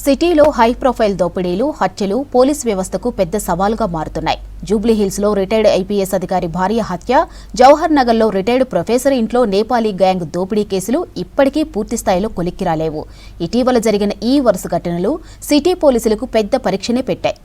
సిటీలో high profile దోపిడీలు, హత్యలు పోలీస్ వ్యవస్థకు పెద్ద సవాలుగా మారుతున్నాయి. జూబ్లీహిల్స్ లో రిటైర్డ్ ఐపీఎస్ అధికారి భార్య హత్య, జవహర్ నగర్ లో రిటైర్డ్ ప్రొఫెసర్ ఇంట్లో నేపాలీ గ్యాంగ్ దోపిడీ కేసులు ఇప్పటికీ పూర్తిస్థాయిలో కొలిక్కిరాలేవు. ఇటీవల జరిగిన ఈ వరుస ఘటనలు సిటీ పోలీసులకు పెద్ద పరీక్షనే పెట్టాయి.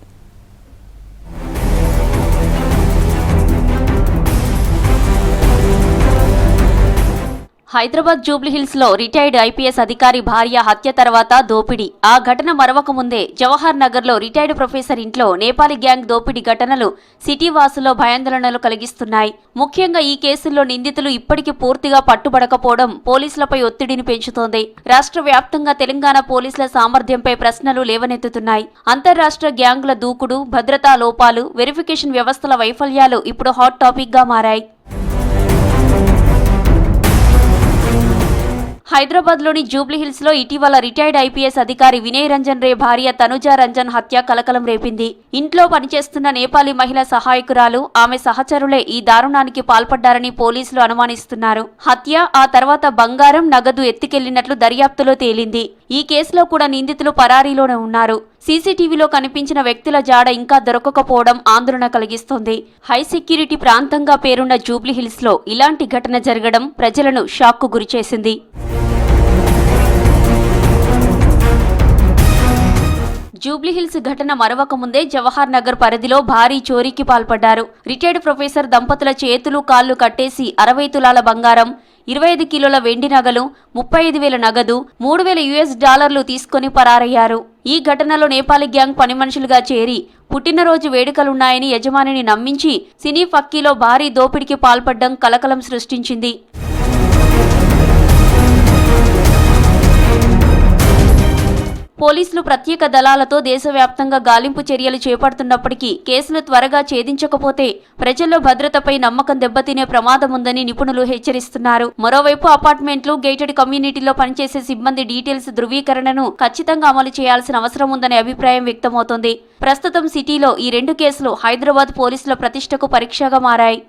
హైదరాబాద్ జూబ్లీహిల్స్ లో రిటైర్డ్ ఐపీఎస్ అధికారి భార్య హత్య తర్వాత దోపిడీ. ఆ ఘటన మరవక ముందే జవహర్ నగర్ లో రిటైర్డ్ ప్రొఫెసర్ ఇంట్లో నేపాలీ గ్యాంగ్ దోపిడీ ఘటనలు సిటీ వాసుల్లో భయాందోళనలు కలిగిస్తున్నాయి. ముఖ్యంగా ఈ కేసుల్లో నిందితులు ఇప్పటికీ పూర్తిగా పట్టుబడకపోవడం పోలీసులపై ఒత్తిడిని పెంచుతోంది. రాష్ట్ర వ్యాప్తంగా తెలంగాణ పోలీసుల సామర్థ్యంపై ప్రశ్నలు లేవనెత్తుతున్నాయి. అంతర్రాష్ట్ర గ్యాంగుల దూకుడు, భద్రతా లోపాలు, వెరిఫికేషన్ వ్యవస్థల వైఫల్యాలు ఇప్పుడు హాట్ టాపిక్ గా మారాయి. హైదరాబాద్ లోని జూబ్లీహిల్స్ లో ఇటీవల రిటైర్డ్ ఐపీఎస్ అధికారి వినయ్ రంజన్ రే భార్య తనుజా రంజన్ హత్య కలకలం రేపింది. ఇంట్లో పనిచేస్తున్న నేపాలీ మహిళా సహాయకురాలు, ఆమె సహచరులే ఈ దారుణానికి పాల్పడ్డారని పోలీసులు అనుమానిస్తున్నారు. హత్య, ఆ తర్వాత బంగారం, నగదు ఎత్తుకెళ్లినట్లు దర్యాప్తులో తేలింది. ఈ కేసులో కూడా నిందితులు పరారీలోనే ఉన్నారు. సీసీటీవీలో కనిపించిన వ్యక్తుల జాడ ఇంకా దొరకకపోవడం ఆందోళన కలిగిస్తోంది. హై సెక్యూరిటీ ప్రాంతంగా పేరున్న జూబ్లీహిల్స్ లో ఇలాంటి ఘటన జరగడం ప్రజలను షాక్కు గురిచేసింది. జూబ్లీహిల్స్ ఘటన మరవక ముందే జవహర్ నగర్ పరిధిలో భారీ చోరీకి పాల్పడ్డారు. రిటైర్డ్ ప్రొఫెసర్ దంపతుల చేతులు కాళ్లు కట్టేసి 60 తులాల బంగారం, 25 కిలోల వెండి నగలు, 35,000 నగదు, $3,000 తీసుకుని పరారయ్యారు. ఈ ఘటనలో నేపాలీ గ్యాంగ్ పని మనుషులుగా చేరి పుట్టినరోజు వేడుకలున్నాయని యజమానిని నమ్మించి సినీ ఫక్కీలో భారీ దోపిడీకి పాల్పడ్డం కలకలం సృష్టించింది. పోలీసులు ప్రత్యేక దళాలతో దేశవ్యాప్తంగా గాలింపు చర్యలు చేపడుతున్నప్పటికీ కేసులు త్వరగా ఛేదించకపోతే ప్రజల్లో భద్రతపై నమ్మకం దెబ్బతినే ప్రమాదముందని నిపుణులు హెచ్చరిస్తున్నారు. మరోవైపు అపార్ట్మెంట్లు, గేటెడ్ కమ్యూనిటీలో పనిచేసే సిబ్బంది డీటెయిల్స్ ధృవీకరణను ఖచ్చితంగా అమలు చేయాల్సిన అవసరం ఉందనే అభిప్రాయం వ్యక్తమవుతోంది. ప్రస్తుతం సిటీలో ఈ 2 కేసులు హైదరాబాద్ పోలీసుల ప్రతిష్టకు పరీక్షగా మారాయి.